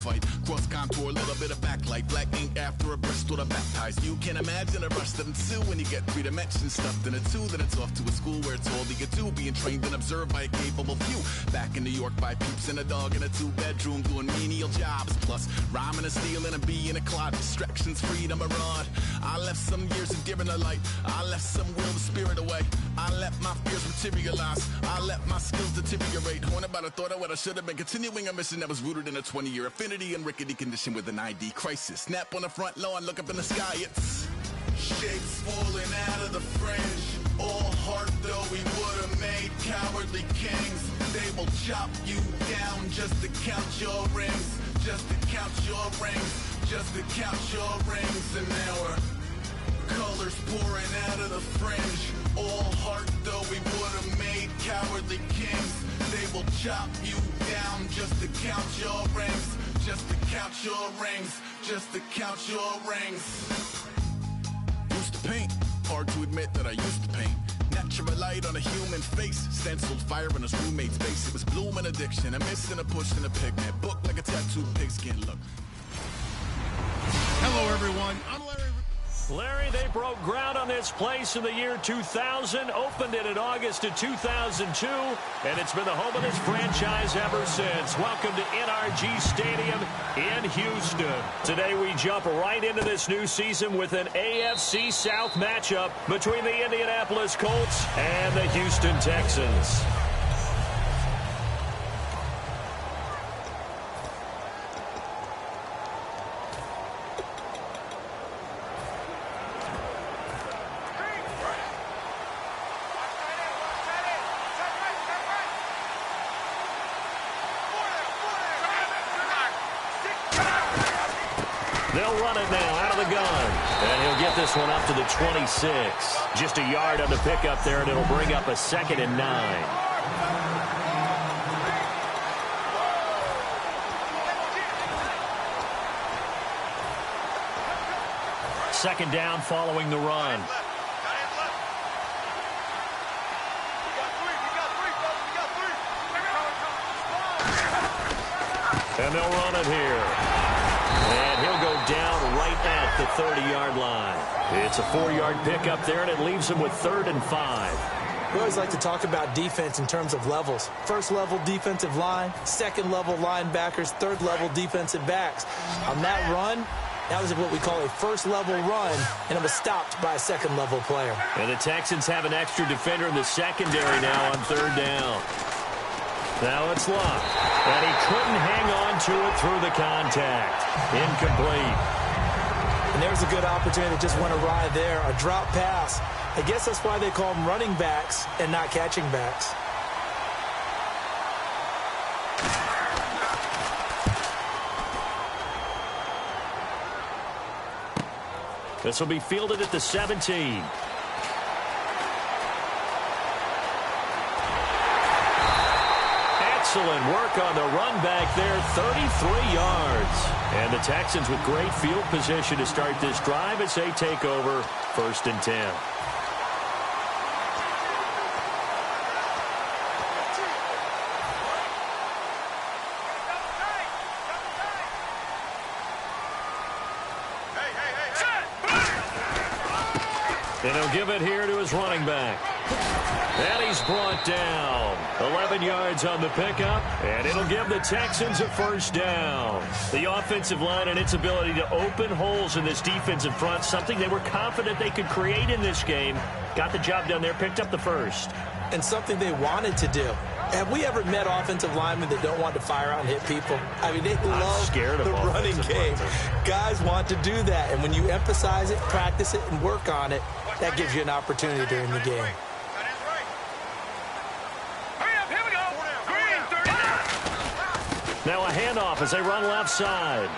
fight. Cross contour, a little bit of backlight. Black ink after a Bristol to baptize. You can imagine a rush them two when you get 3 dimensions stuffed in a 2. Then it's off to a school where it's all you get to. Being trained and observed by a capable few. Back in New York by peeps and a dog in a 2-bedroom doing menial jobs. Plus rhyming and stealing and being a clod. Distractions, freedom, a rod. I left some years of deer in the light. I left some will the spirit away. I let my fears materialize. I let my skills deteriorate. Horn about a thought of what I should have been. Continuing a mission that was rooted in a 20-year affinity and rickety condition with an ID crisis. Snap on the front lawn, look up in the sky. It's shapes falling out of the fringe. All heart though we would have made cowardly kings. They will chop you down just to count your rings. Just to count your rings. Just to count your rings. And now we're colors pouring out of the fringe. All heart though we would have made cowardly kings. They will chop you down just to count your rings. Just to count your rings. Just to count your rings. Used to paint. Hard to admit that I used to paint. Natural light on a human face. Stenciled fire in his roommate's face. It was blooming addiction. A missing a push and a pigment. Book like a tattooed pigskin look. Hello everyone. I'm Larry, they broke ground on this place in the year 2000, opened it in August of 2002, and it's been the home of this franchise ever since. Welcome to NRG Stadium in Houston. Today we jump right into this new season with an AFC South matchup between the Indianapolis Colts and the Houston Texans. They'll run it now out of the gun. And he'll get this one up to the 26. Just a yard on the pickup there, and it'll bring up a 2nd and 9. Second down following the run. And they'll run it here. And he'll go down right at the 30-yard line. It's a 4-yard pickup there, and it leaves him with 3rd and 5. We always like to talk about defense in terms of levels. First level defensive line, second level linebackers, third level defensive backs. On that run, that was what we call a first level run, and it was stopped by a second level player. And the Texans have an extra defender in the secondary now on 3rd down. Now it's Luck. And he couldn't hang on to it through the contact. Incomplete. And there's a good opportunity that just went awry there. A drop pass. I guess that's why they call them running backs and not catching backs. This will be fielded at the 17. Excellent work on the run back there, 33 yards. And the Texans with great field position to start this drive as they take over 1st and 10. And he'll give it here to his running back. And he's brought down. 11 yards on the pickup, and it'll give the Texans a 1st down. The offensive line and its ability to open holes in this defensive front, something they were confident they could create in this game. Got the job done there, picked up the 1st. And something they wanted to do. Have we ever met offensive linemen that don't want to fire out and hit people? I mean, they love the running game. Guys want to do that, and when you emphasize it, practice it, and work on it, that gives you an opportunity during the game. Now a handoff as they run left side.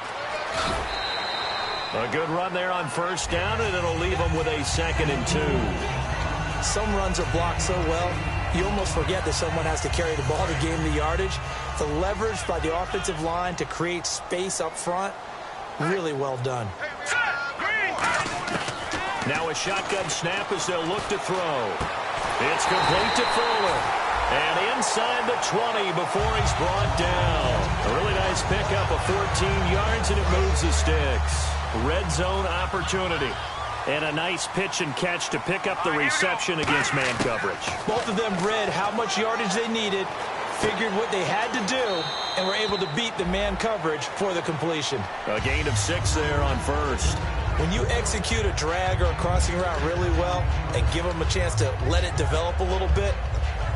A good run there on 1st down, and it'll leave them with a 2nd and 2. Some runs are blocked so well, you almost forget that someone has to carry the ball to gain the yardage. The leverage by the offensive line to create space up front, really well done. Now a shotgun snap as they'll look to throw. It's complete to Fuller. And inside the 20 before he's brought down. A really nice pickup of 14 yards, and it moves the sticks. Red zone opportunity. And a nice pitch and catch to pick up the reception against man coverage. Both of them read how much yardage they needed, figured what they had to do, and were able to beat the man coverage for the completion. A gain of 6 there on first. When you execute a drag or a crossing route really well and give them a chance to let it develop a little bit,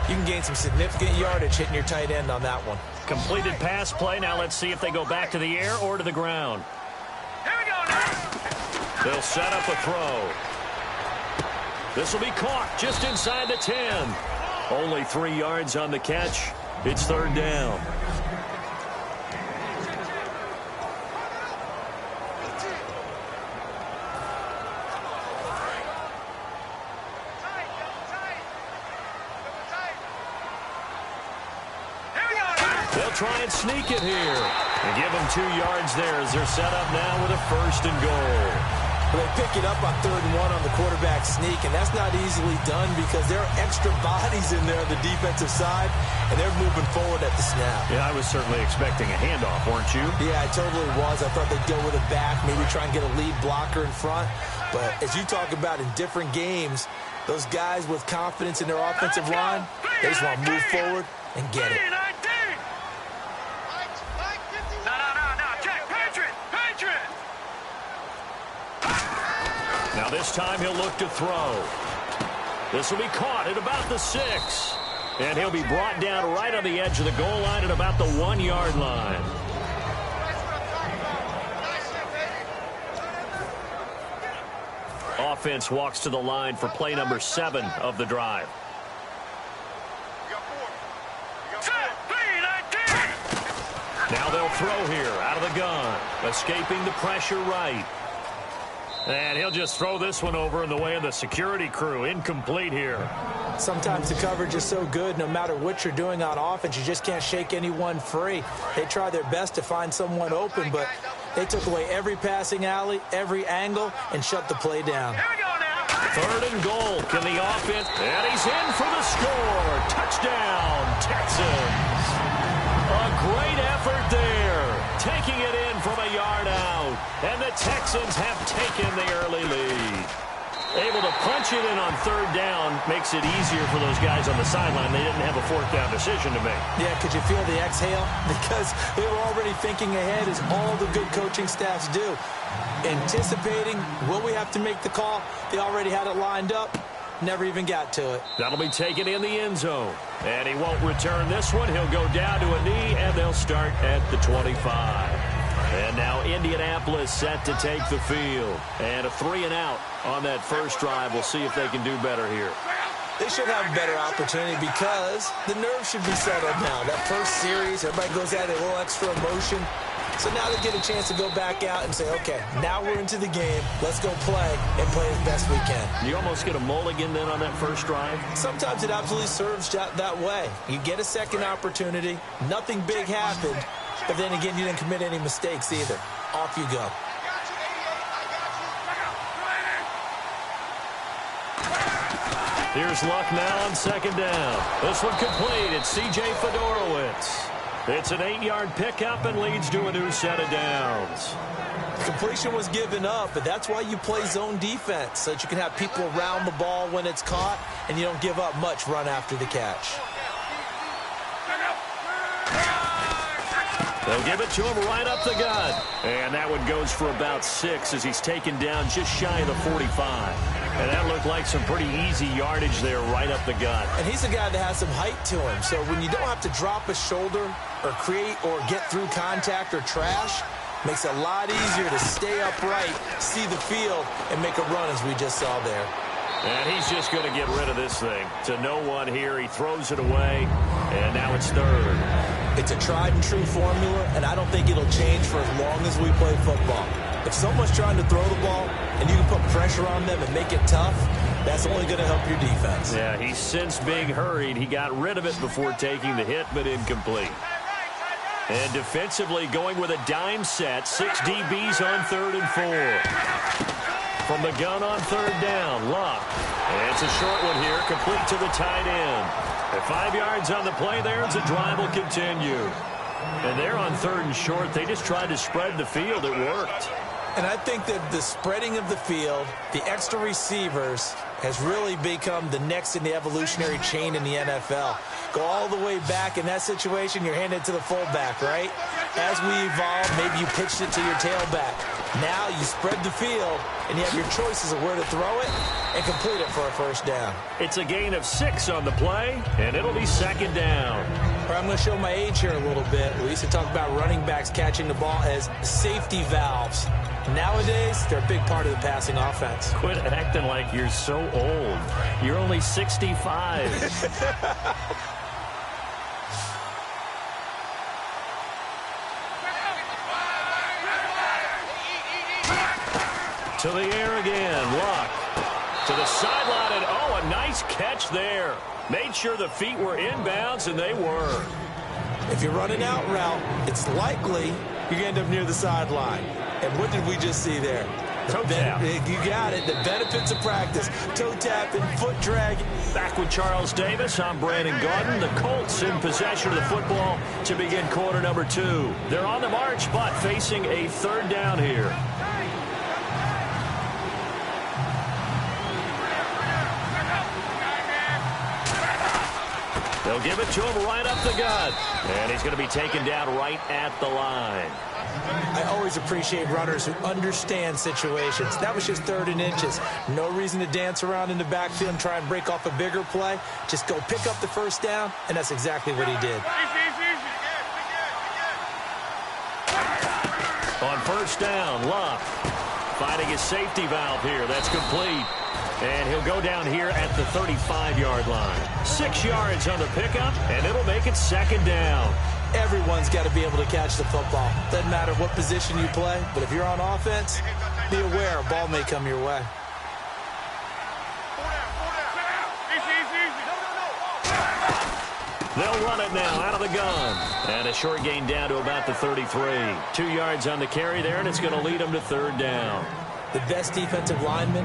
you can gain some significant yardage hitting your tight end on that one. Completed pass play. Now let's see if they go back to the air or to the ground. Here we go now. They'll set up a throw. This will be caught just inside the 10. Only 3 yards on the catch. It's third down. They'll try and sneak it here. And give them 2 yards there as they're set up now with a first and goal. They pick it up on 3rd and 1 on the quarterback sneak, and that's not easily done because there are extra bodies in there on the defensive side, and they're moving forward at the snap. Yeah, I was certainly expecting a handoff, weren't you? Yeah, I totally was. I thought they'd go with a back, maybe try and get a lead blocker in front. But as you talk about in different games, those guys with confidence in their offensive line, they just want to move forward and get it. Now this time he'll look to throw. This will be caught at about the 6. And he'll be brought down right on the edge of the goal line at about the 1-yard line. Offense walks to the line for play number 7 of the drive. Now they'll throw here out of the gun. Escaping the pressure right. And he'll just throw this one over in the way of the security crew. Incomplete here. Sometimes the coverage is so good, no matter what you're doing on offense, you just can't shake anyone free. They try their best to find someone open, but they took away every passing alley, every angle, and shut the play down. 3rd and goal. Can the offense? And he's in for the score. Touchdown, Texans. A great effort there. Taking it in from a yard out. And the Texans have taken the early lead. Able to punch it in on 3rd down makes it easier for those guys on the sideline. They didn't have a 4th down decision to make. Yeah, could you feel the exhale? Because they were already thinking ahead, as all the good coaching staffs do. Anticipating, will we have to make the call? They already had it lined up. Never even got to it. That'll be taken in the end zone. And he won't return this one. He'll go down to a knee, and they'll start at the 25. And now Indianapolis set to take the field. And a 3-and-out on that first drive. We'll see if they can do better here. They should have a better opportunity because the nerves should be settled now. That first series, everybody goes at it, a little extra emotion. So now they get a chance to go back out and say, okay, now we're into the game. Let's go play and play as best we can. You almost get a mulligan then on that first drive? Sometimes it absolutely serves that way. You get a second opportunity. Nothing big happened. But then again, you didn't commit any mistakes either. Off you go. Here's Luck now on 2nd down. This one complete. It's C.J. Fedorowicz. It's an 8-yard pickup and leads to a new set of downs. Completion was given up, but that's why you play zone defense, so that you can have people around the ball when it's caught, and you don't give up much run after the catch. They'll give it to him right up the gut. And that one goes for about 6 as he's taken down just shy of the 45. And that looked like some pretty easy yardage there right up the gut. And he's a guy that has some height to him. So when you don't have to drop a shoulder or create or get through contact or trash, makes it a lot easier to stay upright, see the field, and make a run as we just saw there. And he's just going to get rid of this thing. To no one here. He throws it away, and now it's 3rd. It's a tried-and-true formula, and I don't think it'll change for as long as we play football. If someone's trying to throw the ball and you can put pressure on them and make it tough, that's only going to help your defense. Yeah, he's since being hurried. He got rid of it before taking the hit, but incomplete. And defensively going with a dime set. 6 DBs on 3rd and 4. From the gun on 3rd down, Luck. And it's a short one here, complete to the tight end. At 5 yards on the play there, as the drive will continue. And they're on 3rd and short. They just tried to spread the field. It worked. And I think that the spreading of the field, the extra receivers, has really become the next in the evolutionary chain in the NFL. Go all the way back in that situation, you're handed to the fullback, right? As we evolve, maybe you pitched it to your tailback. Now you spread the field, and you have your choices of where to throw it and complete it for a first down. It's a gain of 6 on the play, and it'll be 2nd down. I'm going to show my age here a little bit. We used to talk about running backs catching the ball as safety valves. Nowadays, they're a big part of the passing offense. Quit acting like you're so old. You're only 65. To the air again. Luck. To the sideline, and oh, a nice catch there. Made sure the feet were inbounds, and they were. If you're running out route, it's likely you're going to end up near the sideline. And what did we just see there? Toe tap. You got it. The benefits of practice. Toe tapping, foot dragging. Back with Charles Davis. I'm Brandon Gaudin. The Colts in possession of the football to begin quarter number 2. They're on the march, but facing a 3rd down here. They'll give it to him right up the gut. And he's going to be taken down right at the line. I always appreciate runners who understand situations. That was just 3rd and inches. No reason to dance around in the backfield and try and break off a bigger play. Just go pick up the first down, and that's exactly what he did. On 1st down, Luck finding his safety valve here. That's complete. And he'll go down here at the 35-yard line. 6 yards on the pickup, and it'll make it 2nd down. Everyone's got to be able to catch the football. Doesn't matter what position you play, but if you're on offense, be aware a ball may come your way. They'll run it now out of the gun. And a short gain down to about the 33. 2 yards on the carry there, and it's going to lead them to 3rd down. The best defensive linemen,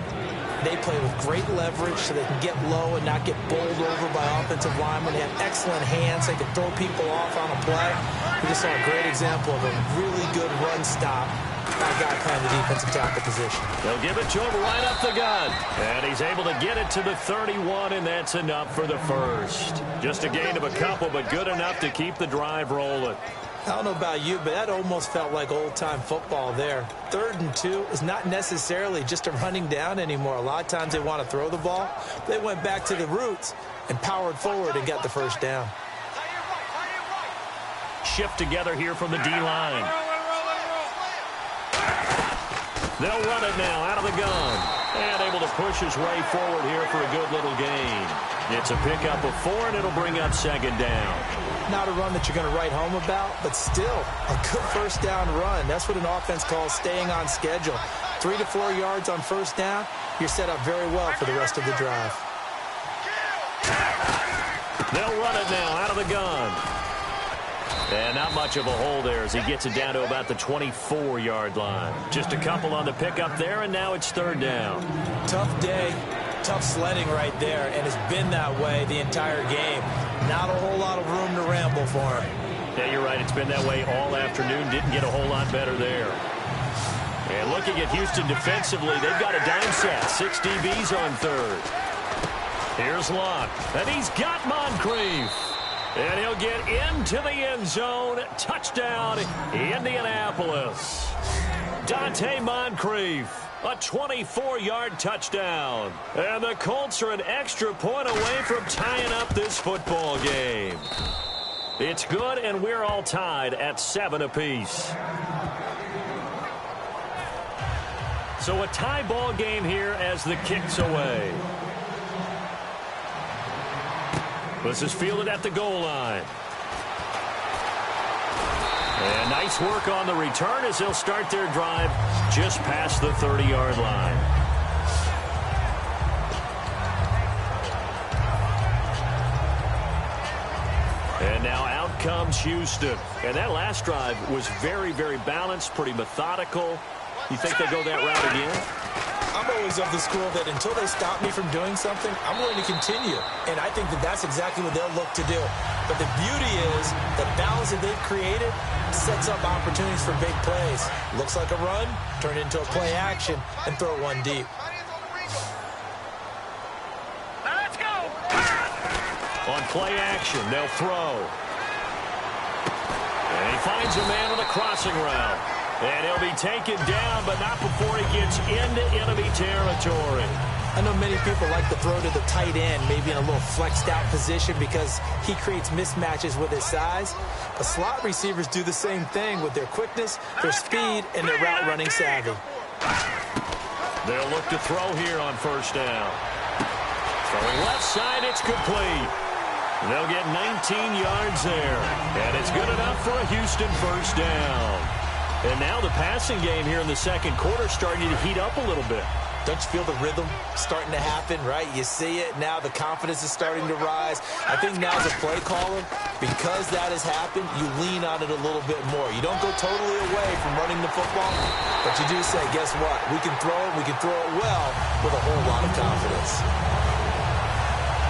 they play with great leverage so they can get low and not get bowled over by offensive linemen. They have excellent hands. They can throw people off on a play. We just saw a great example of a really good run stop by a guy playing the defensive tackle position. They'll give it to him right up the gut. And he's able to get it to the 31, and that's enough for the first. Just a gain of a couple, but good enough to keep the drive rolling. I don't know about you, but that almost felt like old-time football there. 3rd and 2 is not necessarily just a running down anymore. A lot of times they want to throw the ball. They went back to the roots and powered forward and got the first down. Shift together here from the D-line. They'll run it now out of the gun. And able to push his way forward here for a good little gain. It's a pickup of 4, and it'll bring up 2nd down. Not a run that you're going to write home about, but still a good first down run. That's what an offense calls staying on schedule. 3 to 4 yards on first down, you're set up very well for the rest of the drive. They'll run it now out of the gun. And not much of a hole there as he gets it down to about the 24-yard line. Just a couple on the pickup there, and now it's 3rd down. Tough day, tough sledding right there, and it's been that way the entire game. Not a whole lot of room to ramble for him. Yeah, you're right. It's been that way all afternoon. Didn't get a whole lot better there. And looking at Houston defensively, they've got a dime set. 6 DBs on 3rd. Here's Luck, and he's got Moncrief. And he'll get into the end zone. Touchdown, Indianapolis. Dante Moncrief, a 24-yard touchdown. And the Colts are an extra point away from tying up this football game. It's good, and we're all tied at 7 apiece. So a tie ball game here as the kick's away. This is fielded at the goal line. And nice work on the return as they'll start their drive just past the 30-yard line. And now out comes Houston. And that last drive was very, very balanced, pretty methodical. You think they go that route again? I'm always of the school that until they stop me from doing something, I'm going to continue. And I think that that's exactly what they'll look to do. But the beauty is the balance that they've created sets up opportunities for big plays. Looks like a run, turn it into a play action, and throw one deep. Now let's go. On play action, they'll throw. And he finds a man on the crossing route. And he'll be taken down, but not before he gets into enemy territory. I know many people like to throw to the tight end, maybe in a little flexed out position because he creates mismatches with his size. But slot receivers do the same thing with their quickness, their speed, and their route running savvy. They'll look to throw here on first down. Throwing left side, it's complete. They'll get 19 yards there. And it's good enough for a Houston first down. And now the passing game here in the second quarter is starting to heat up a little bit. Don't you feel the rhythm starting to happen, right? You see it. Now the confidence is starting to rise. I think now as a play caller, because that has happened, you lean on it a little bit more. You don't go totally away from running the football, but you do say, guess what? We can throw it. We can throw it well with a whole lot of confidence.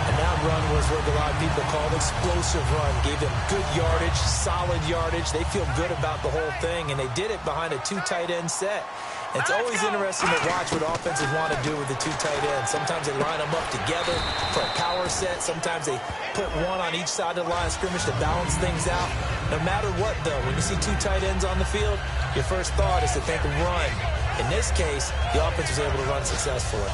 And that run was what a lot of people called explosive run. Gave them good yardage, solid yardage. They feel good about the whole thing, and they did it behind a two tight end set. It's always interesting to watch what offenses want to do with the two tight ends. Sometimes they line them up together for a power set. Sometimes they put one on each side of the line of scrimmage to balance things out. No matter what, though, when you see two tight ends on the field, your first thought is to think of run. In this case, the offense was able to run successfully.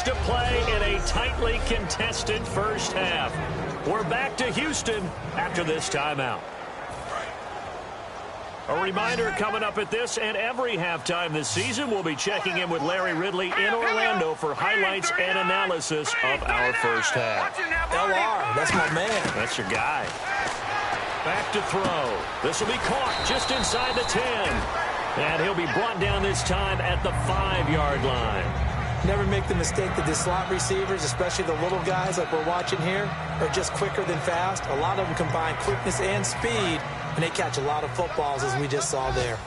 To play in a tightly contested first half. We're back to Houston after this timeout. A reminder coming up at this and every halftime this season, we'll be checking in with Larry Ridley in Orlando for highlights and analysis of our first half. LR, that's my man. That's your guy. Back to throw. This will be caught just inside the 10. And he'll be brought down this time at the 5-yard line. Never make the mistake that the slot receivers, especially the little guys like we're watching here, are just quicker than fast. A lot of them combine quickness and speed, and they catch a lot of footballs, as we just saw there.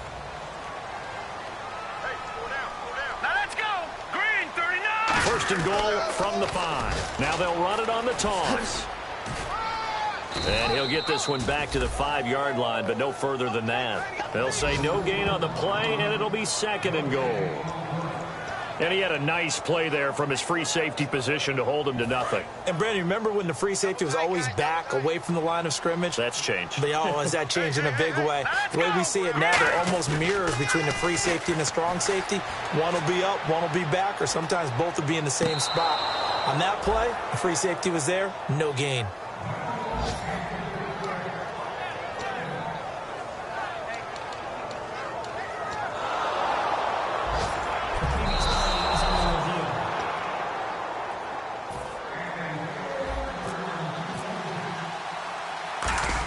Now let's go. Green, 39. First and goal from the 5. Now they'll run it on the toss. And he'll get this one back to the 5-yard line, but no further than that. They'll say no gain on the play, and it'll be second and goal. And he had a nice play there from his free safety position to hold him to nothing. And, Brandon, remember when the free safety was always back away from the line of scrimmage? That's changed. But, has that changed in a big way? The way we see it now, they're almost mirrors between the free safety and the strong safety. One will be up, one will be back, or sometimes both will be in the same spot. On that play, the free safety was there, no gain.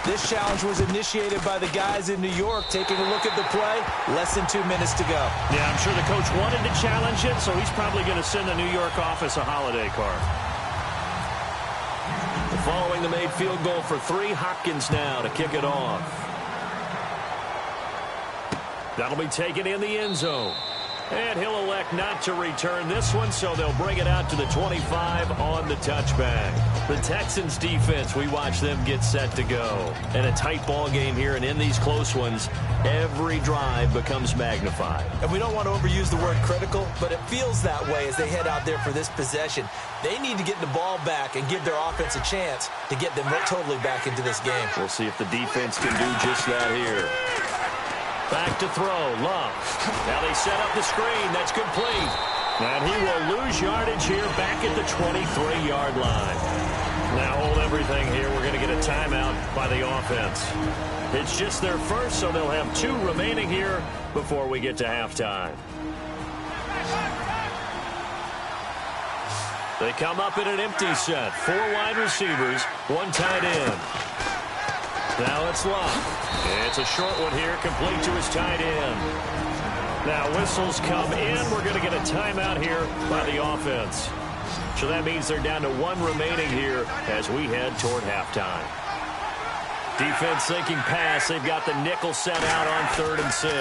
This challenge was initiated by the guys in New York. Taking a look at the play, less than 2 minutes to go. Yeah, I'm sure the coach wanted to challenge it, so he's probably going to send the New York office a holiday card. Following the made field goal for 3, Hopkins now to kick it off. That'll be taken in the end zone. And he'll elect not to return this one, so they'll bring it out to the 25 on the touchback. The Texans defense, we watch them get set to go. And a tight ball game here, and in these close ones, every drive becomes magnified. And we don't want to overuse the word critical, but it feels that way as they head out there for this possession. They need to get the ball back and give their offense a chance to get them totally back into this game. We'll see if the defense can do just that here. Back to throw, Love. Now they set up the screen. That's complete. And he will lose yardage here back at the 23-yard line. Now hold everything here. We're going to get a timeout by the offense. It's just their first, so they'll have 2 remaining here before we get to halftime. They come up in an empty set. 4 wide receivers, 1 tight end. Now it's Love. It's a short one here, complete to his tight end. Now whistles come in. We're going to get a timeout here by the offense. So that means they're down to 1 remaining here as we head toward halftime. Defense thinking pass. They've got the nickel set out on 3rd and 6.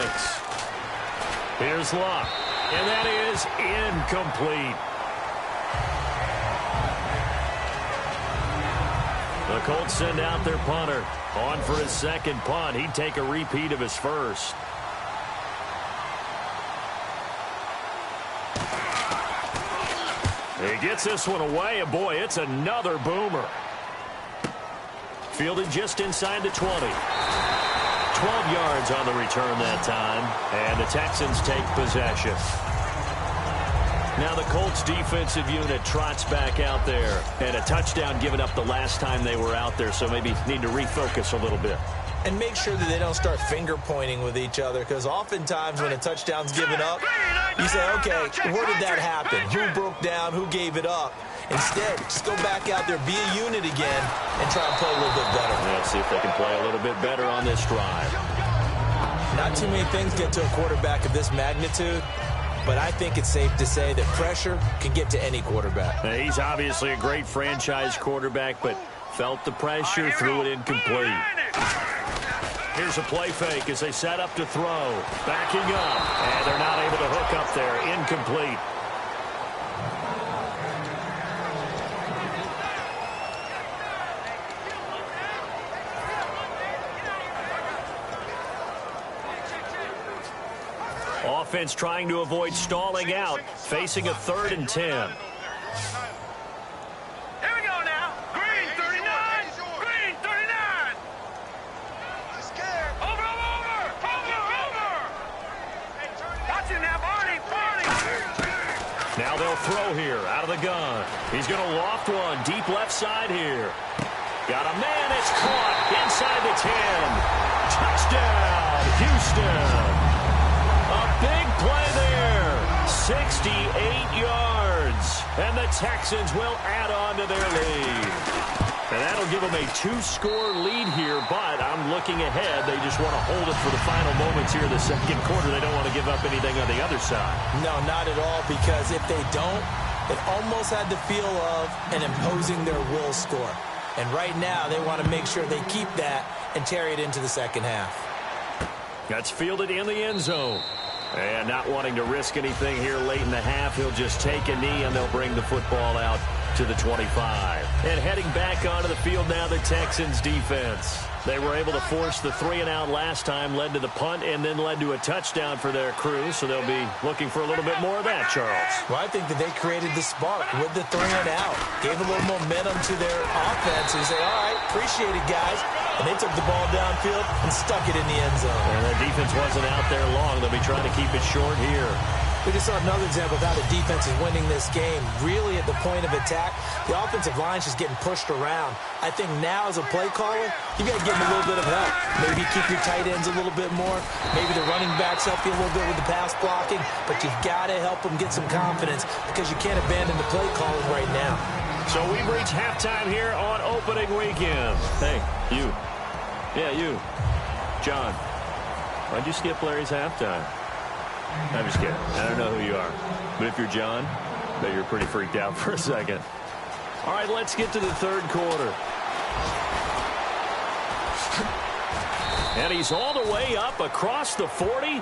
Here's Luck. And that is incomplete. The Colts send out their punter. On for his second punt. He'd take a repeat of his first. He gets this one away, and boy, it's another boomer. Fielded just inside the 20. 12 yards on the return that time, and the Texans take possession. Now the Colts defensive unit trots back out there, and a touchdown given up the last time they were out there, so maybe need to refocus a little bit. And make sure that they don't start finger-pointing with each other, because oftentimes when a touchdown's given up, you say, okay, where did that happen? Who broke down? Who gave it up? Instead, just go back out there, be a unit again, and try and play a little bit better. Let's see if they can play a little bit better on this drive. Not too many things get to a quarterback of this magnitude, but I think it's safe to say that pressure can get to any quarterback. Now, he's obviously a great franchise quarterback, but felt the pressure, threw it incomplete. Here's a play fake as they set up to throw. Backing up, and they're not able to hook up there. Incomplete. Offense trying to avoid stalling out, facing a 3rd and 10. Here we go now. Green 39. Green 39. Over. Watch it now, Barney. Now they'll throw here out of the gun. He's going to loft one deep left side here. Got a man. It's caught inside the 10. Touchdown, Houston. A big play there, 68 yards, and the Texans will add on to their lead. And that'll give them a 2-score lead here, but I'm looking ahead. They just want to hold it for the final moments here in the second quarter. They don't want to give up anything on the other side. No, not at all, because if they don't, it almost had the feel of an imposing their will score. And right now, they want to make sure they keep that and carry it into the second half. That's fielded in the end zone. And not wanting to risk anything here late in the half, he'll just take a knee, and they'll bring the football out to the 25. And heading back onto the field now, the Texans defense. They were able to force the 3-and-out last time, led to the punt, and then led to a touchdown for their crew. So they'll be looking for a little bit more of that, Charles. Well, I think that they created the spark with the 3-and-out. Gave a little momentum to their offense and say, all right, appreciate it, guys. And they took the ball downfield and stuck it in the end zone. And the defense wasn't out there long. They'll be trying to keep it short here. We just saw another example of how the defense is winning this game. Really at the point of attack, the offensive line's just getting pushed around. I think now as a play caller, you got to give them a little bit of help. Maybe keep your tight ends a little bit more. Maybe the running backs help you a little bit with the pass blocking. But you've got to help them get some confidence because you can't abandon the play calling right now. So we've reached halftime here on opening weekend. Hey, you. Yeah, you. John, why'd you skip Larry's halftime? I'm just kidding. I don't know who you are. But if you're John, I bet you're pretty freaked out for a second. All right, let's get to the third quarter. And he's all the way up across the 40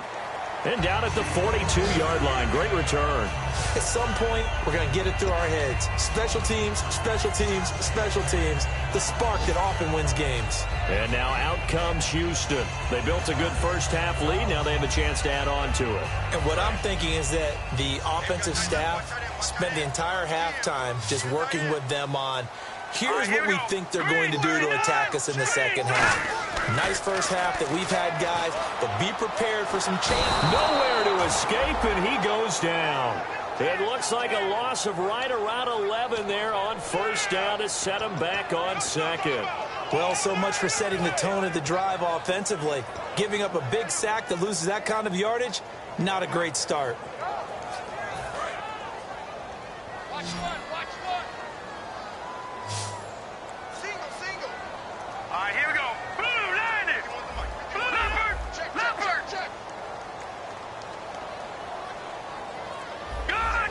and down at the 42-yard line. Great return. At some point, we're going to get it through our heads. Special teams, special teams, special teams. The spark that often wins games. And now out comes Houston. They built a good first-half lead. Now they have a chance to add on to it. And what I'm thinking is that the offensive staff spent the entire halftime just working with them on, here's what we think they're going to do to attack us in the second half. Nice first half that we've had, guys, but be prepared for some change. Nowhere to escape, and he goes down. It looks like a loss of right around 11 there on first down to set him back on second. Well, so much for setting the tone of the drive offensively. Giving up a big sack that loses that kind of yardage, not a great start. Watch one. Single. All right, here we go. Blue, landed. Blue, Leopard. Check. Gun.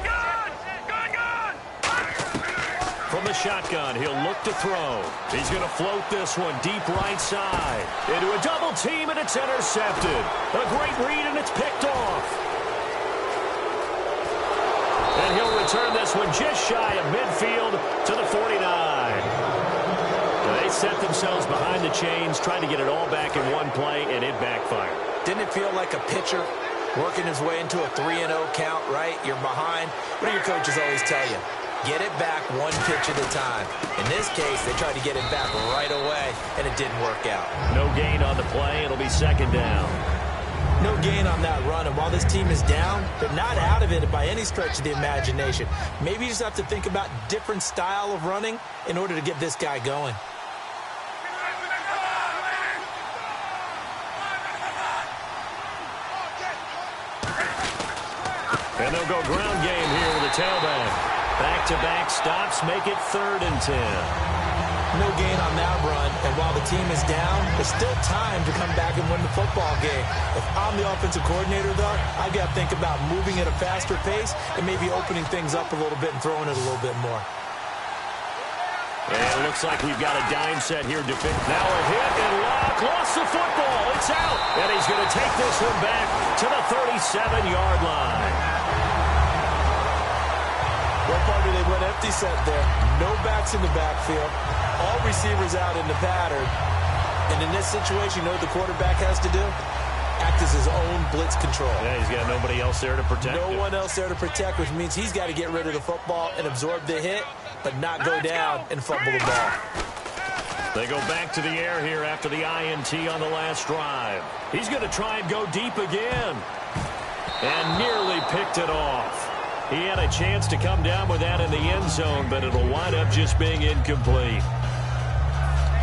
From the shotgun. He'll look to throw. He's going to float this one deep right side. Into a double team, and it's intercepted. A great read, and it's picked off. And he'll return this one just shy of midfield to the 49. They set themselves behind the chains, trying to get it all back in one play, and it backfired. Didn't it feel like a pitcher working his way into a 3-0 count, right? You're behind. What do your coaches always tell you? Get it back one pitch at a time. In this case, they tried to get it back right away, and it didn't work out. No gain on the play. It'll be second down. No gain on that run, and while this team is down, they're not out of it by any stretch of the imagination. Maybe you just have to think about different style of running in order to get this guy going. And they'll go ground game here with a tailback. Back-to-back stops make it 3rd and 10. No gain on that run, and while the team is down, there's still time to come back and win the football game. If I'm the offensive coordinator, though, I've got to think about moving at a faster pace and maybe opening things up a little bit and throwing it a little bit more. And it looks like we've got a dime set here. Now a hit, and Locke lost the football. It's out, and he's going to take this one back to the 37-yard line. What part did they went empty set there? No backs in the backfield. All receivers out in the pattern. And in this situation, you know what the quarterback has to do? Act as his own blitz control. Yeah, he's got nobody else there to protect him. No one else there to protect, which means he's got to get rid of the football and absorb the hit, but not go down and fumble the ball. They go back to the air here after the INT on the last drive. He's going to try and go deep again. And nearly picked it off. He had a chance to come down with that in the end zone, but it'll wind up just being incomplete.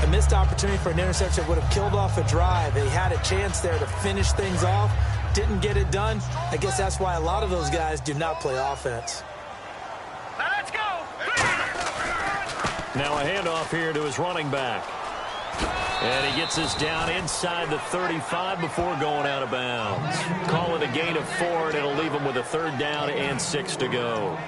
A missed opportunity for an interception would have killed off a drive. They had a chance there to finish things off. Didn't get it done. I guess that's why a lot of those guys do not play offense. Now let's go. Now a handoff here to his running back. And he gets this down inside the 35 before going out of bounds. Call it a gain of 4, and it'll leave him with a 3rd down and 6 to go.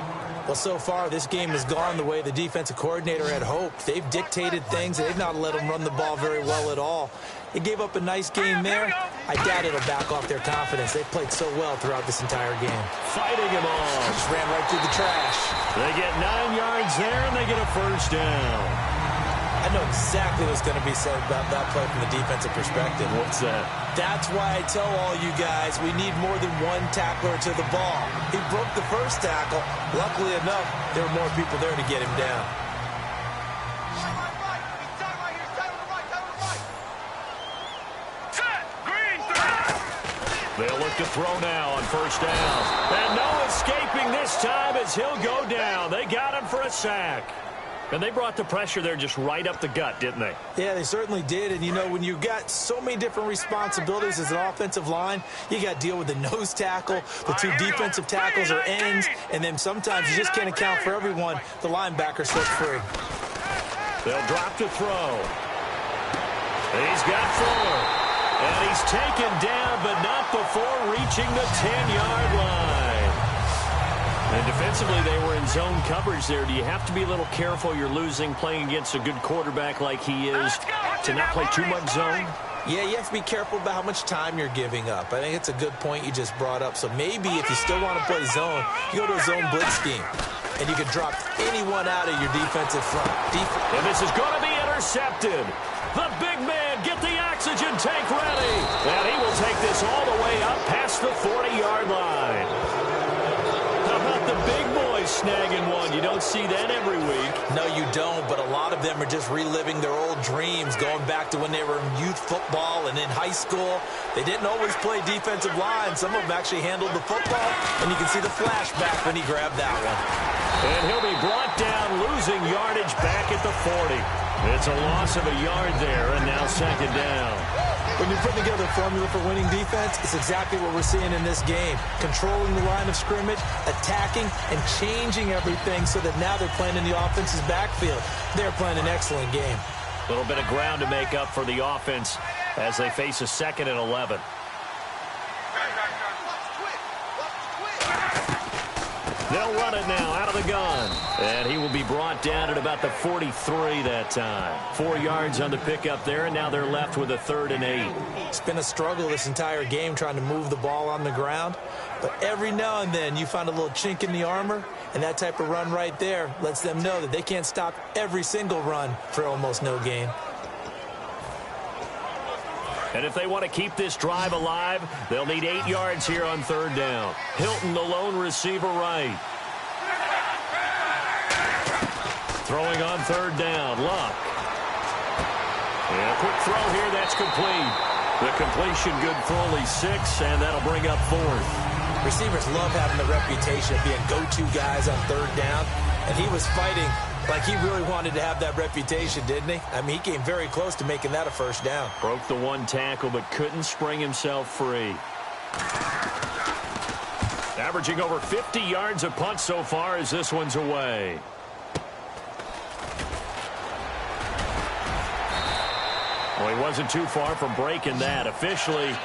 Well, so far, this game has gone the way the defensive coordinator had hoped. They've dictated things. They've not let them run the ball very well at all. They gave up a nice game there. I doubt it'll back off their confidence. They've played so well throughout this entire game. Fighting him off. Just ran right through the trash. They get 9 yards there, and they get a 1st down. I know exactly what's going to be said about that play from the defensive perspective. What's that? That's why I tell all you guys we need more than one tackler to the ball. He broke the first tackle. Luckily enough, there were more people there to get him down. They'll look to throw now on 1st down. And no escaping this time as he'll go down. They got him for a sack. And they brought the pressure there just right up the gut, didn't they? Yeah, they certainly did. And, you know, when you've got so many different responsibilities as an offensive line, you got to deal with the nose tackle, the 2 defensive tackles or ends, and then sometimes you just can't account for everyone. The linebacker slips free. They'll drop to throw. He's got 4. And he's taken down, but not before reaching the 10-yard line. And defensively, they were in zone coverage there. Do you have to be a little careful? You're losing playing against a good quarterback like he is to not play too much zone? Yeah, you have to be careful about how much time you're giving up. I think it's a good point you just brought up. So maybe if you still want to play zone, you go to a zone blitz scheme. And you can drop anyone out of your defensive front. And this is going to be intercepted. The big man, get the oxygen tank ready. And he will take this all the way up past the 40-yard line. How about the big boys snagging one? You don't see that every week. No, you don't, but a lot of them are just reliving their old dreams, going back to when they were in youth football and in high school. They didn't always play defensive line. Some of them actually handled the football, and you can see the flashback when he grabbed that one. And he'll be brought down, losing yardage back at the 40. It's a loss of a yard there, and now 2nd down. When you're putting together a formula for winning defense, it's exactly what we're seeing in this game. Controlling the line of scrimmage, attacking, and changing everything so that now they're playing in the offense's backfield. They're playing an excellent game. A little bit of ground to make up for the offense as they face a 2nd and 11. They'll run it now out of the gun. And he will be brought down at about the 43 that time. 4 yards on the pickup there, and now they're left with a 3rd and 8. It's been a struggle this entire game trying to move the ball on the ground. But every now and then you find a little chink in the armor, and that type of run right there lets them know that they can't stop every single run for almost no gain. And if they want to keep this drive alive, they'll need 8 yards here on 3rd down. Hilton, the lone receiver right. Throwing on 3rd down, Luck. And a quick throw here, that's complete. The completion good for only 6, and that'll bring up 4th. Receivers love having the reputation of being go-to guys on 3rd down, and he was fighting like he really wanted to have that reputation, didn't he? I mean, he came very close to making that a 1st down. Broke the 1 tackle, but couldn't spring himself free. Averaging over 50 yards a punt so far as this one's away. Well, he wasn't too far from breaking that. Officially,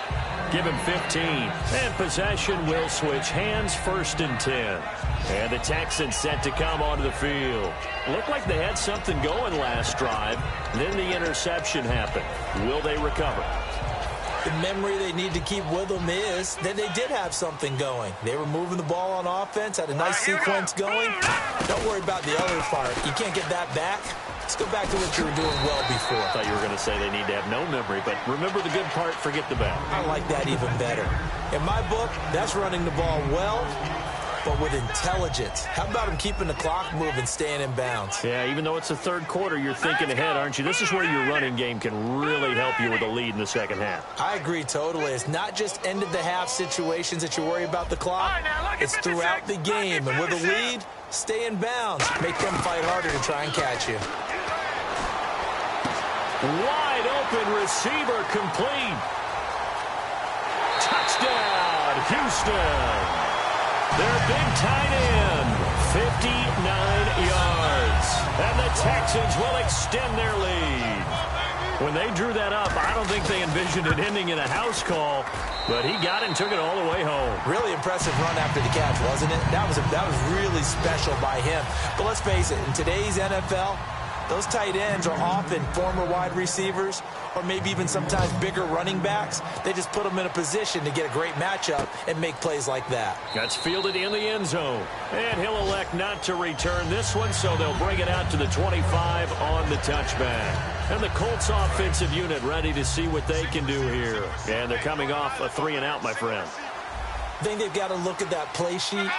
give him 15. And possession will switch hands, 1st and 10. And the Texans set to come onto the field. Looked like they had something going last drive. Then the interception happened. Will they recover? The memory they need to keep with them is that they did have something going. They were moving the ball on offense, had a nice sequence going. Don't worry about the other part. You can't get that back. Let's go back to what you were doing well before. I thought you were going to say they need to have no memory, but remember the good part, forget the bad. I like that even better. In my book, that's running the ball well, but with intelligence. How about him keeping the clock moving, staying in bounds? Yeah, even though it's the 3rd quarter, you're thinking ahead, aren't you? This is where your running game can really help you with a lead in the 2nd half. I agree totally. It's not just end-of-the-half situations that you worry about the clock. It's throughout the game. And with a lead, stay in bounds. Make them fight harder to try and catch you. Wide open receiver complete. Touchdown, Houston. Their big tight end, 59 yards. And the Texans will extend their lead. When they drew that up, I don't think they envisioned it ending in a house call, but he got it and took it all the way home. Really impressive run after the catch, wasn't it? That was really special by him. But let's face it, in today's NFL, those tight ends are often former wide receivers or maybe even sometimes bigger running backs. They just put them in a position to get a great matchup and make plays like that. That's fielded in the end zone. And he'll elect not to return this one, so they'll bring it out to the 25 on the touchback. And the Colts offensive unit ready to see what they can do here. And they're coming off a 3-and-out, my friend. I think they've got to look at that play sheet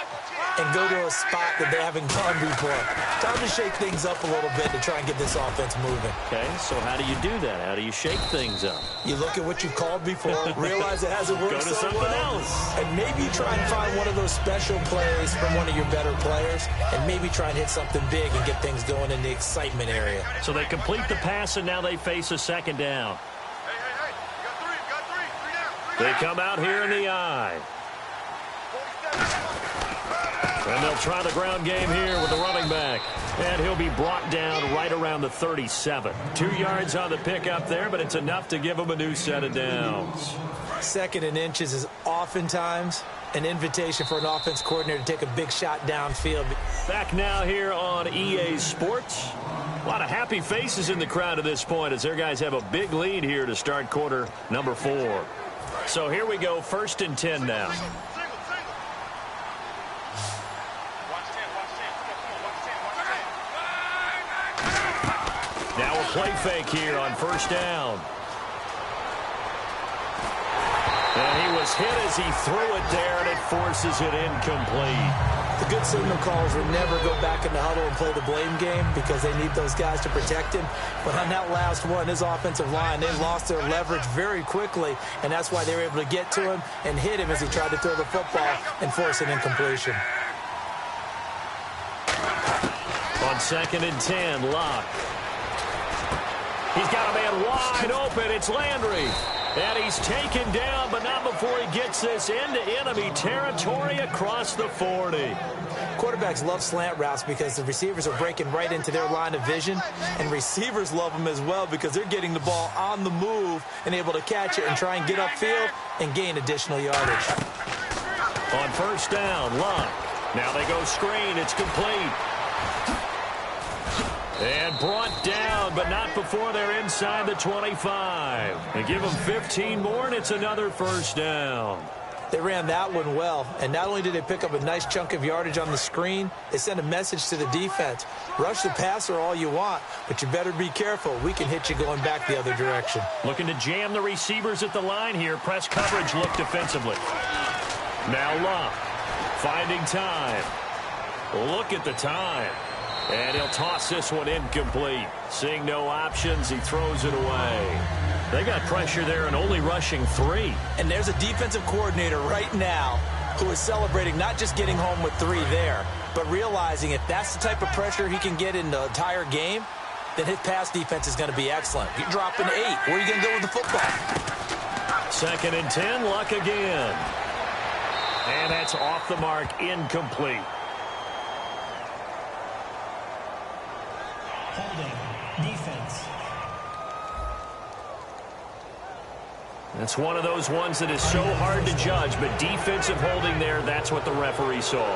and go to a spot that they haven't gone before. Time to shake things up a little bit to try and get this offense moving. Okay, so how do you do that? How do you shake things up? You look at what you've called before, realize it hasn't worked go to so something well, else. and maybe try and find one of those special plays from one of your better players, and maybe try and hit something big and get things going in the excitement area. So they complete the pass, and now they face a 2nd down. Hey. You got three. They come out here in the eye. And they'll try the ground game here with the running back. And he'll be brought down right around the 37. 2 yards on the pickup there, but it's enough to give him a new set of downs. 2nd and inches is oftentimes an invitation for an offense coordinator to take a big shot downfield. Back now here on EA Sports. A lot of happy faces in the crowd at this point as their guys have a big lead here to start quarter number 4. So here we go, 1st and 10 now. Now a play fake here on 1st down. And he was hit as he threw it there, and it forces it incomplete. The good signal callers will never go back in the huddle and play the blame game because they need those guys to protect him. But on that last one, his offensive line, they lost their leverage very quickly, and that's why they were able to get to him and hit him as he tried to throw the football and force an incompletion. On 2nd and 10, Locke. He's got a man wide open. It's Landry. And he's taken down, but not before he gets this into enemy territory across the 40. Quarterbacks love slant routes because the receivers are breaking right into their line of vision, and receivers love them as well because they're getting the ball on the move and able to catch it and try and get upfield and gain additional yardage. On 1st down, Locke. Now they go screen. It's complete. And brought down, but not before they're inside the 25. And give them 15 more, and it's another first down. They ran that one well, and not only did they pick up a nice chunk of yardage on the screen, they sent a message to the defense. Rush the passer all you want, but you better be careful. We can hit you going back the other direction. Looking to jam the receivers at the line here. Press coverage look defensively. Now Luck, finding time. Look at the time. And he'll toss this one incomplete. Seeing no options, he throws it away. They got pressure there and only rushing 3. And there's a defensive coordinator right now who is celebrating not just getting home with 3 there, but realizing if that's the type of pressure he can get in the entire game, then his pass defense is going to be excellent. You're dropping 8. Where are you going to go with the football? 2nd and 10, Luck again. And that's off the mark, incomplete. Holding, defense. That's one of those ones that is so hard to judge, but defensive holding there, that's what the referee saw.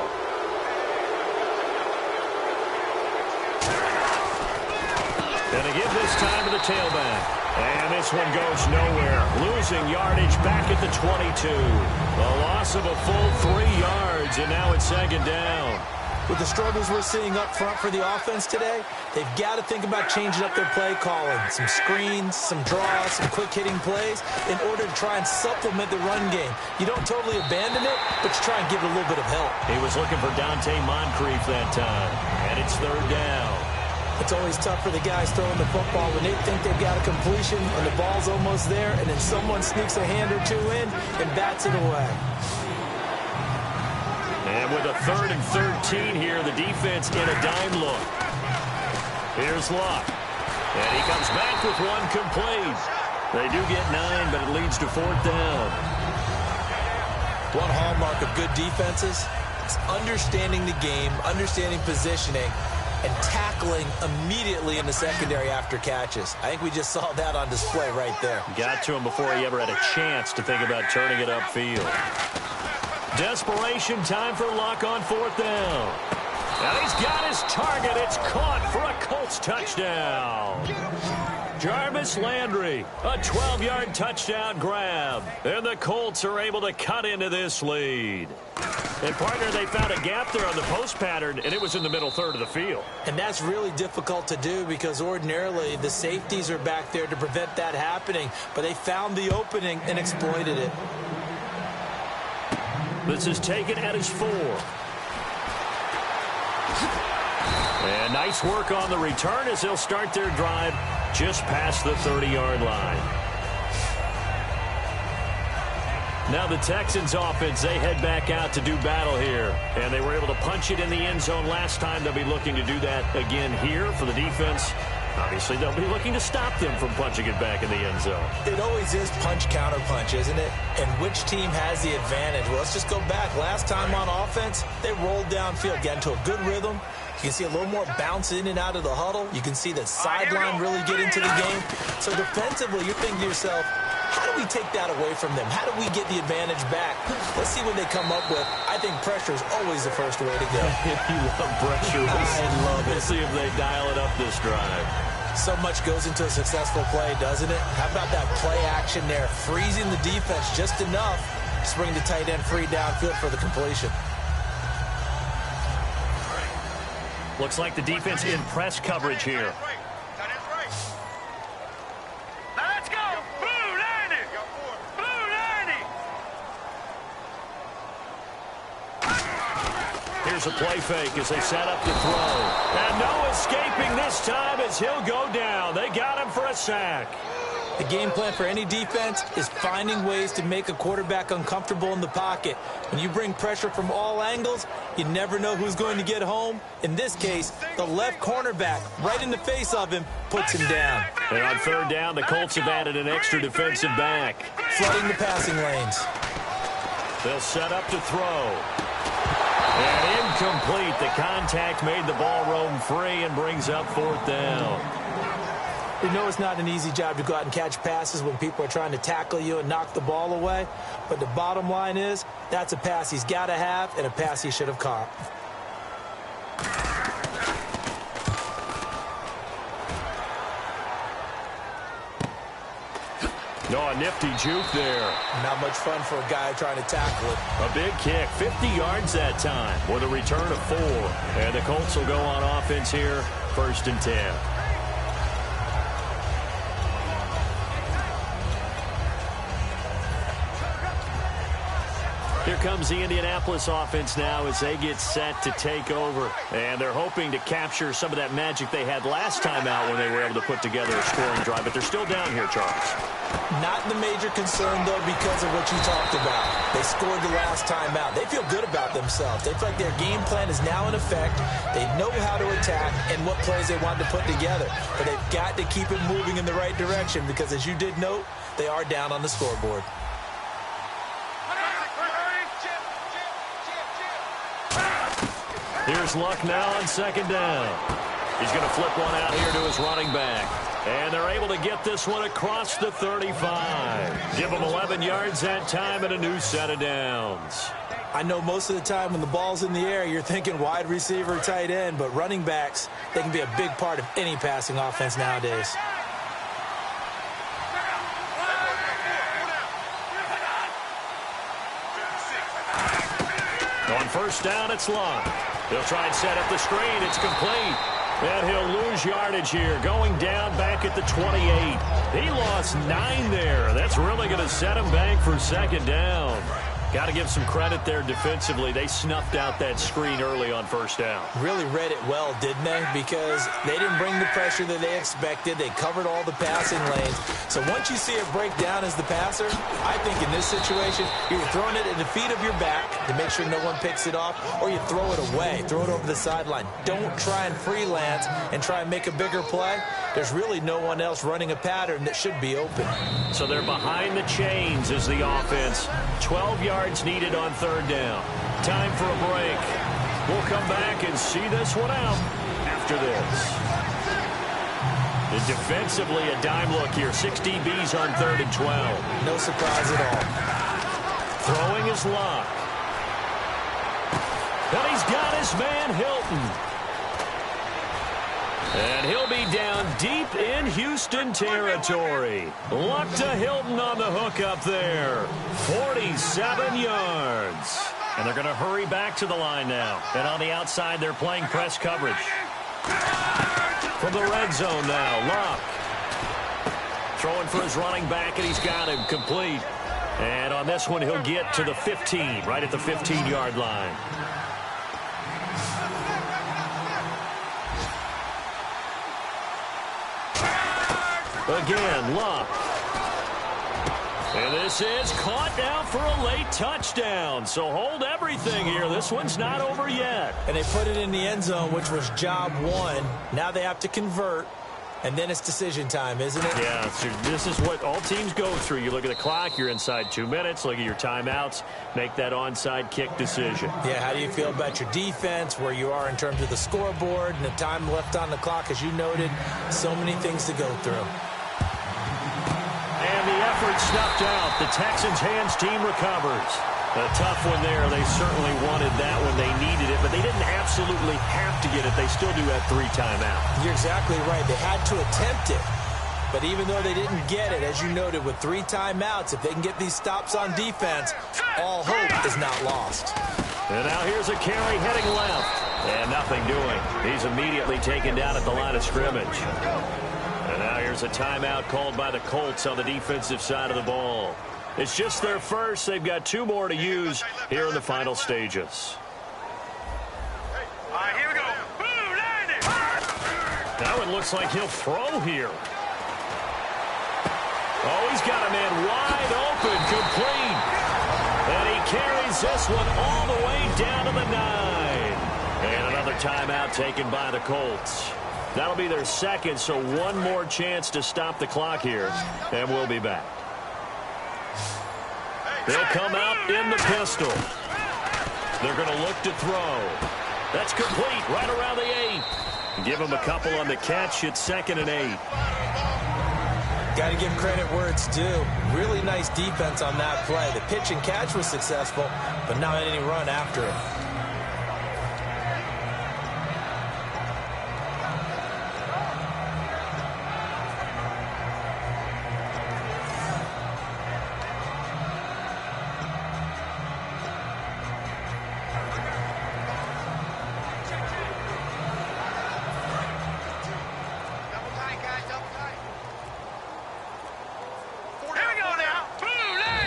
Gonna give this time to the tailback. And this one goes nowhere. Losing yardage back at the 22. A loss of a full 3 yards, and now it's 2nd down. With the struggles we're seeing up front for the offense today, they've got to think about changing up their play calling. Some screens, some draws, some quick-hitting plays in order to try and supplement the run game. You don't totally abandon it, but you try and give it a little bit of help. He was looking for Dante Moncrief that time, and it's 3rd down. It's always tough for the guys throwing the football when they think they've got a completion and the ball's almost there, and then someone sneaks a hand or 2 in and bats it away. And with a 3rd and 13 here, the defense in a dime look. Here's Luck. And he comes back with one complete. They do get 9, but it leads to 4th down. One hallmark of good defenses is understanding the game, understanding positioning, and tackling immediately in the secondary after catches. I think we just saw that on display right there. Got to him before he ever had a chance to think about turning it upfield. Desperation time for Luck on 4th down. Now he's got his target. It's caught for a Colts touchdown. Jarvis Landry, a 12-yard touchdown grab. And the Colts are able to cut into this lead. And, partner, they found a gap there on the post pattern, and it was in the middle third of the field. And that's really difficult to do because ordinarily the safeties are back there to prevent that happening. But they found the opening and exploited it. This is taken at his 4. And nice work on the return as they'll start their drive just past the 30-yard line. Now the Texans offense, they head back out to do battle here. And they were able to punch it in the end zone last time. They'll be looking to do that again here for the defense. Obviously, they'll be looking to stop them from punching it back in the end zone. It always is punch-counter-punch, isn't it? And which team has the advantage? Well, let's just go back. Last time on offense, they rolled downfield, got into a good rhythm. You can see a little more bounce in and out of the huddle. You can see the sideline really get into the game. So defensively, you're thinking to yourself, how do we take that away from them? How do we get the advantage back? Let's see what they come up with. I think pressure is always the first way to go. If you love pressure, I love it. We'll see if they dial it up this drive. So much goes into a successful play, doesn't it? How about that play action there? Freezing the defense just enough to bring the tight end free downfield for the completion. Looks like the defense in press coverage here. Let's go! Blue 90! Blue 90! Here's a play fake as they set up to throw. And no escaping this time as he'll go down. They got him for a sack. The game plan for any defense is finding ways to make a quarterback uncomfortable in the pocket. When you bring pressure from all angles, you never know who's going to get home. In this case, the left cornerback, right in the face of him, puts him down. And on 3rd down, the Colts have added an extra defensive back. Flooding the passing lanes. They'll set up to throw. And incomplete. The contact made the ball roam free and brings up 4th down. We know it's not an easy job to go out and catch passes when people are trying to tackle you and knock the ball away. But the bottom line is, that's a pass he's got to have and a pass he should have caught. No, a nifty juke there. Not much fun for a guy trying to tackle it. A big kick, 50 yards that time with a return of 4. And the Colts will go on offense here, 1st and 10. Here comes the Indianapolis offense now as they get set to take over. And they're hoping to capture some of that magic they had last time out when they were able to put together a scoring drive. But they're still down here, Charles. Not the major concern, though, because of what you talked about. They scored the last time out. They feel good about themselves. They feel like their game plan is now in effect. They know how to attack and what plays they want to put together. But they've got to keep it moving in the right direction because, as you did note, they are down on the scoreboard. Here's Luck now on 2nd down. He's going to flip one out here to his running back. And they're able to get this one across the 35. Give them 11 yards that time and a new set of downs. I know most of the time when the ball's in the air, you're thinking wide receiver, tight end, but running backs, they can be a big part of any passing offense nowadays. On 1st down, it's Luck. He'll try and set up the screen. It's complete. And he'll lose yardage here, going down back at the 28. He lost 9 there. That's really going to set him back for 2nd down. Got to give some credit there defensively. They snuffed out that screen early on 1st down. Really read it well, didn't they? Because they didn't bring the pressure that they expected. They covered all the passing lanes. So once you see it break down as the passer, I think in this situation, you're throwing it at the feet of your back to make sure no one picks it off, or you throw it away, throw it over the sideline. Don't try and freelance and try and make a bigger play. There's really no one else running a pattern that should be open. So they're behind the chains as the offense. 12 yards needed on 3rd down. Time for a break. We'll come back and see this one out after this. And defensively, a dime look here. 6 DBs on 3rd and 12. No surprise at all. Throwing his Luck. And he's got his man Hilton. And he'll be down deep in Houston territory. Luck to Hilton on the hook up there. 47 yards. And they're going to hurry back to the line now. And on the outside, they're playing press coverage. From the red zone now, Luck. Throwing for his running back, and he's got him complete. And on this one, he'll get to the 15, right at the 15-yard line. Again, Luck. And this is caught now for a late touchdown. So hold everything here. This one's not over yet. And they put it in the end zone, which was job 1. Now they have to convert. And then it's decision time, isn't it? Yeah, so this is what all teams go through. You look at the clock, you're inside 2 minutes, look at your timeouts, make that onside kick decision. Yeah, how do you feel about your defense, where you are in terms of the scoreboard and the time left on the clock, as you noted? So many things to go through. And the effort snuffed out. The Texans' hands team recovers. A tough one there. They certainly wanted that when they needed it, but they didn't absolutely have to get it. They still do have 3 timeouts. You're exactly right. They had to attempt it. But even though they didn't get it, as you noted, with 3 timeouts, if they can get these stops on defense, all hope is not lost. And now here's a carry heading left. And nothing doing. He's immediately taken down at the line of scrimmage. And now here's a timeout called by the Colts on the defensive side of the ball. It's just their first. They've got 2 more to use here in the final stages. All right, here we go. Boom, land it. Now it looks like he'll throw here. Oh, he's got a man wide open, complete. And he carries this one all the way down to the 9. And another timeout taken by the Colts. That'll be their second, so 1 more chance to stop the clock here. And we'll be back. They'll come out in the pistol. They're going to look to throw. That's complete right around the 8. Give him a couple on the catch. It's 2nd and 8. Got to give credit where it's due. Really nice defense on that play. The pitch and catch was successful, but not any run after it.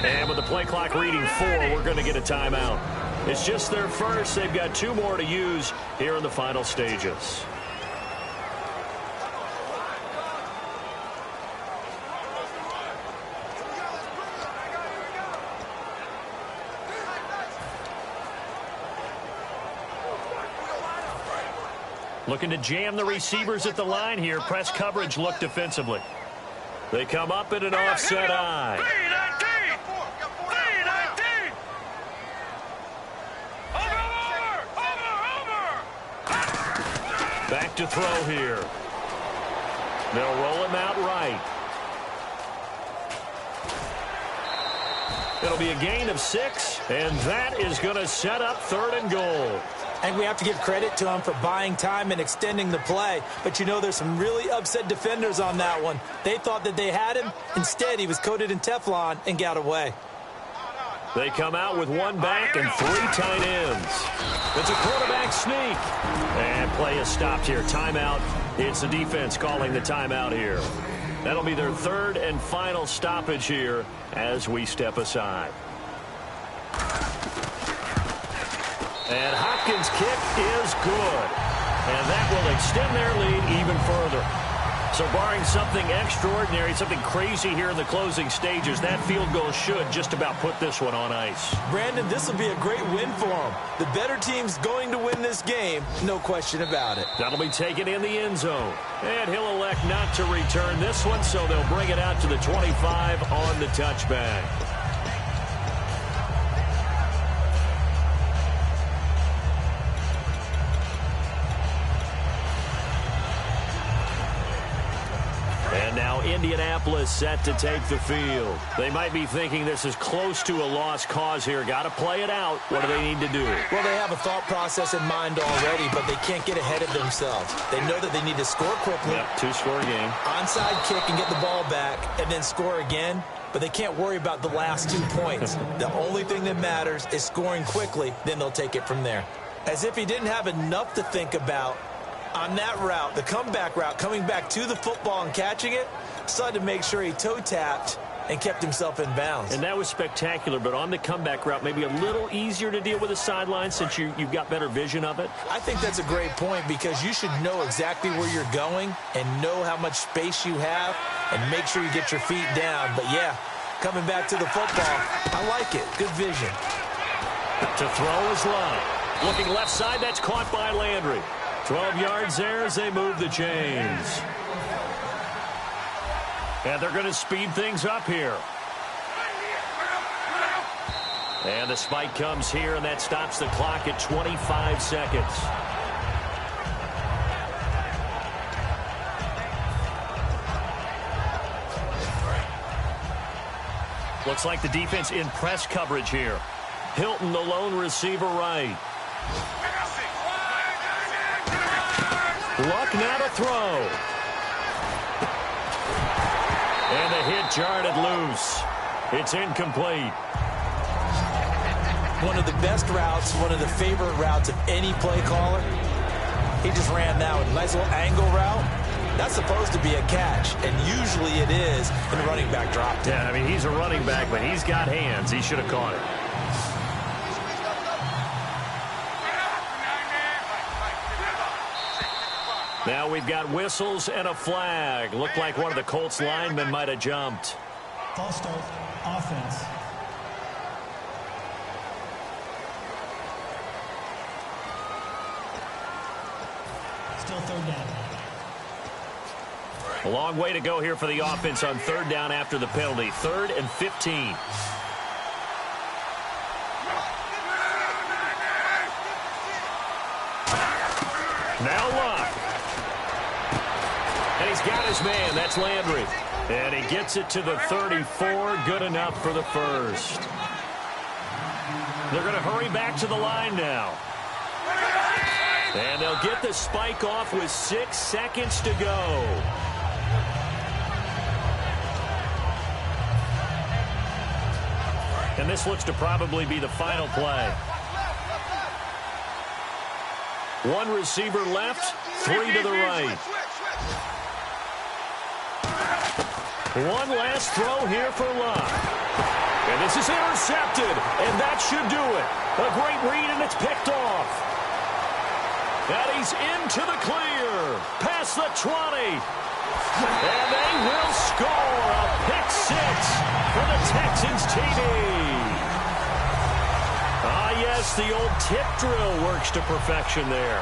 And with the play clock reading 4, we're going to get a timeout. It's just their first. They've got 2 more to use here in the final stages. Looking to jam the receivers at the line here. Press coverage look defensively. They come up in an offset eye. Back to throw here. They'll roll him out right. It'll be a gain of 6, and that is going to set up 3rd and goal. And we have to give credit to him for buying time and extending the play. But, you know, there's some really upset defenders on that one. They thought that they had him. Instead, he was coated in Teflon and got away. They come out with 1 back and 3 tight ends. It's a quarterback sneak. And play is stopped here. Timeout. It's the defense calling the timeout here. That'll be their 3rd and final stoppage here as we step aside. And Hopkins' kick is good. And that will extend their lead even further. So barring something extraordinary, something crazy here in the closing stages, that field goal should just about put this one on ice. Brandon, this will be a great win for them. The better team's going to win this game, no question about it. That'll be taken in the end zone. And he'll elect not to return this one, so they'll bring it out to the 25 on the touchback. And now Indianapolis set to take the field. They might be thinking this is close to a lost cause here. Got to play it out. What do they need to do? Well, they have a thought process in mind already, but they can't get ahead of themselves. They know that they need to score quickly. Yep, 2-score game. Onside kick and get the ball back and then score again. But they can't worry about the last 2 points. The only thing that matters is scoring quickly. Then they'll take it from there. As if he didn't have enough to think about. On that route, the comeback route, coming back to the football and catching it, decided to make sure he toe-tapped and kept himself in bounds. And that was spectacular, but on the comeback route, maybe a little easier to deal with the sideline since you've got better vision of it. I think that's a great point because you should know exactly where you're going and know how much space you have and make sure you get your feet down. But, yeah, coming back to the football, I like it. Good vision. To throw is Love. Looking left side, that's caught by Landry. 12 yards there as they move the chains. And they're going to speed things up here. And the spike comes here, and that stops the clock at 25 seconds. Looks like the defense in press coverage here. Hilton, the lone receiver right. Luck now to throw. And the hit jarred it loose. It's incomplete. One of the best routes, one of the favorite routes of any play caller. He just ran that one. Nice little angle route. That's supposed to be a catch, and usually it is, and the running back dropped it. Yeah, I mean, he's a running back, but he's got hands. He should have caught it. Now we've got whistles and a flag. Looked like one of the Colts linemen might have jumped. False start, offense. Still 3rd down. A long way to go here for the offense on 3rd down after the penalty. 3rd and 15. Now Luck. And he's got his man. That's Landry. And he gets it to the 34. Good enough for the first. They're going to hurry back to the line now. And they'll get the spike off with 6 seconds to go. And this looks to probably be the final play. 1 receiver left, 3 to the right. One last throw here for Locke. And this is intercepted, and that should do it. A great read, and it's picked off. And he's into the clear. Past the 20. And they will score a pick 6 for the Texans TV. Ah, yes, the old tip drill works to perfection there.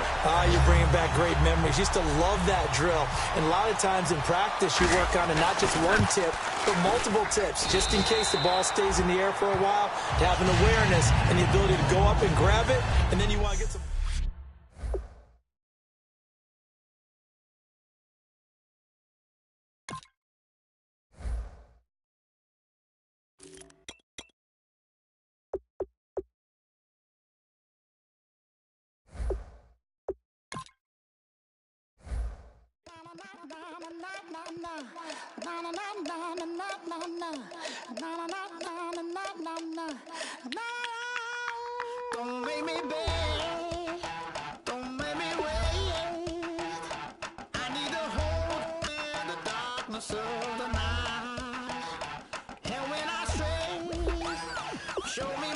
You're bringing back great memories. Used to love that drill. And a lot of times in practice, you work on not just one tip, but multiple tips, just in case the ball stays in the air for a while, to have an awareness and the ability to go up and grab it, and then you want to get some... Don't make me beg, don't make me wait. I need a hold in the darkness of the night. And when I stray, show me